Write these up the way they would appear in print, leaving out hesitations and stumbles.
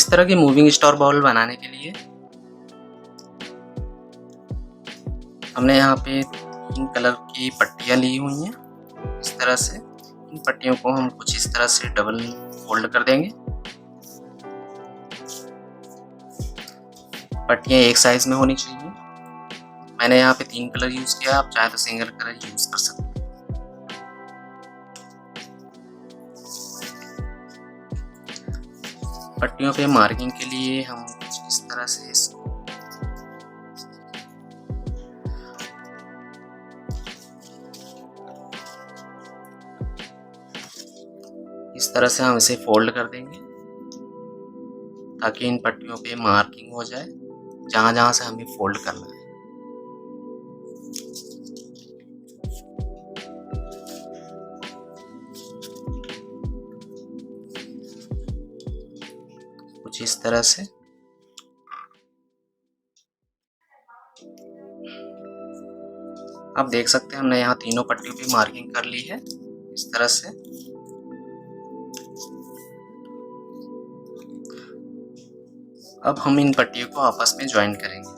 इस तरह की मूविंग स्टार बाउल बनाने के लिए हमने यहाँ पे 3 कलर की पट्टियाँ ली हुई हैं। इस तरह से इन पट्टियों को हम कुछ इस तरह से डबल फोल्ड कर देंगे। पट्टियाँ एक साइज में होनी चाहिए। मैंने यहाँ पे 3 कलर यूज किया, आप चाहे तो सिंगल कलर यूज कर सकते हैं। पट्टियों पे मार्किंग के लिए हम कुछ इस तरह से हम इसे फोल्ड कर देंगे ताकि इन पट्टियों पे मार्किंग हो जाए जहाँ से हमें फोल्ड करना है। कुछ इस तरह से आप देख सकते हैं हमने यहाँ तीनों पट्टियों पे मार्किंग कर ली है इस तरह से। अब हम इन पट्टियों को आपस में ज्वाइन करेंगे।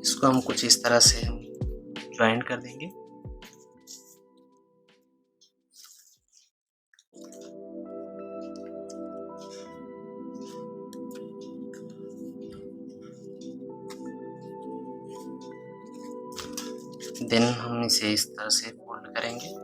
इसको हम कुछ इस तरह से हम ज्वाइन कर देंगे। देन हम इसे इस तरह से फोल्ड करेंगे।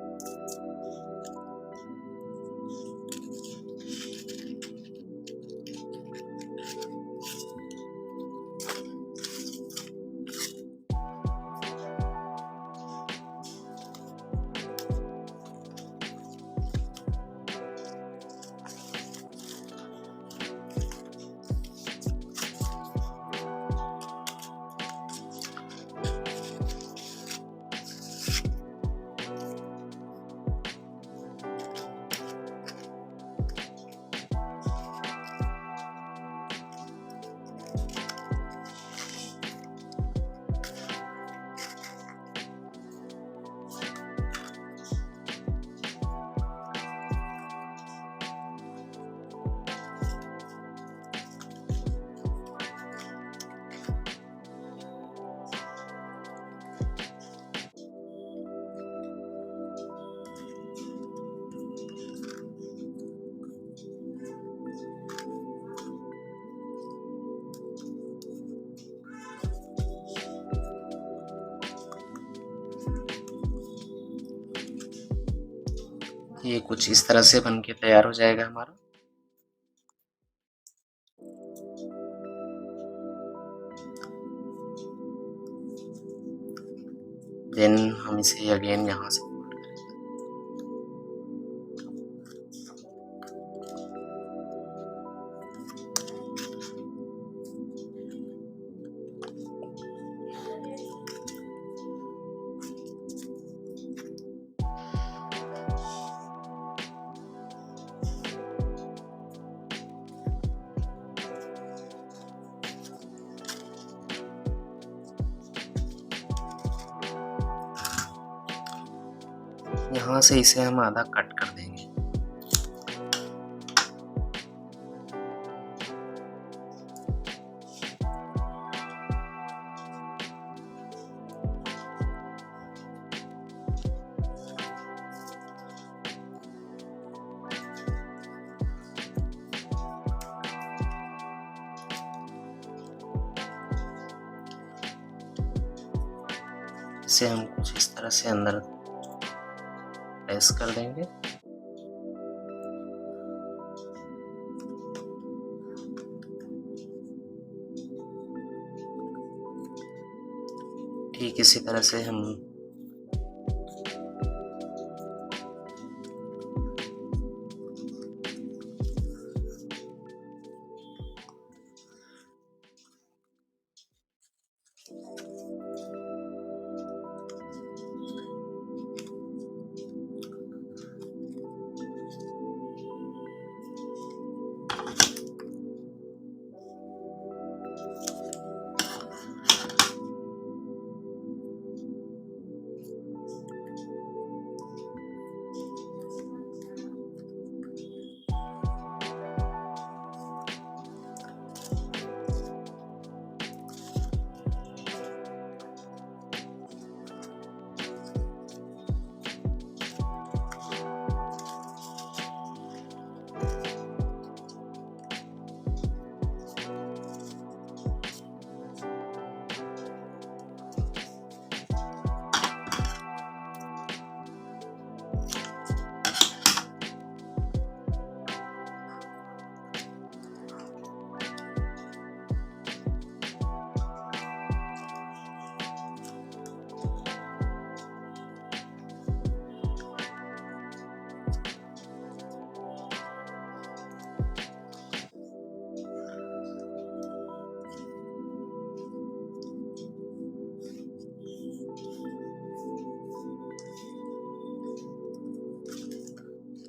ये कुछ इस तरह से बन के तैयार हो जाएगा हमारा। देन हम इसे अगेन यहाँ से फोल्ड करेंगे। यहाँ से इसे हम आधा कट कर देंगे। इसे हम कुछ इस तरह से अंदर प्रेस कर देंगे। ठीक इसी तरह से हम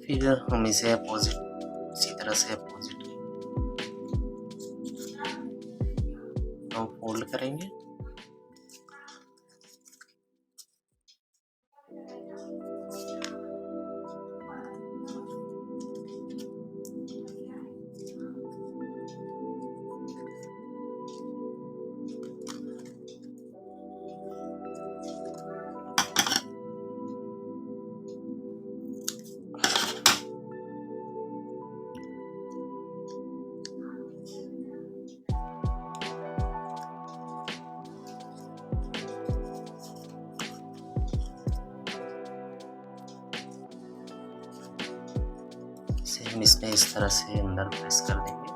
फिर हम इसे अपोजिट इसी तरह से अपोजिट हम फोल्ड करेंगे। इसे हम इसमें इस तरह से अंदर प्रेस कर देंगे।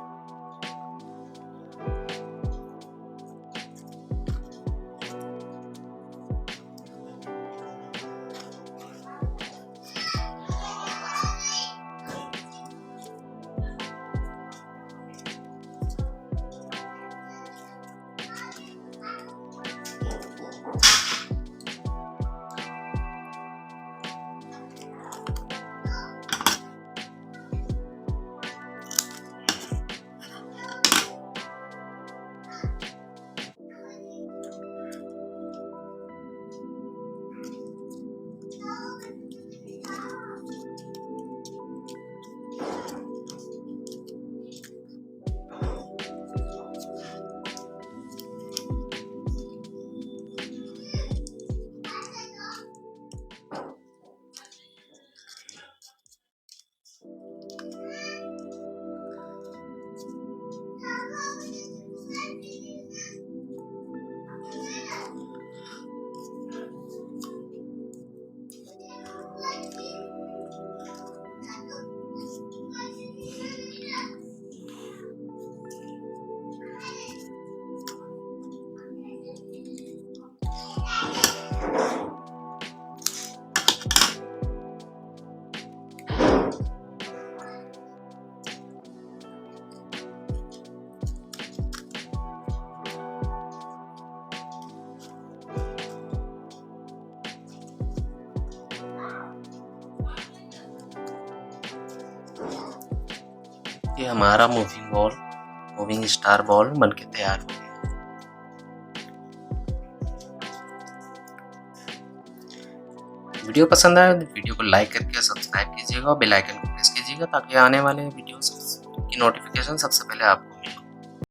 ये हमारा मूविंग स्टार बॉल बनके तैयार हो गया। वीडियो पसंद आया तो वीडियो को लाइक करके सब्सक्राइब कीजिएगा और बेल आइकन को प्रेस कीजिएगा ताकि आने वाले वीडियोस की नोटिफिकेशन सबसे पहले आपको मिले।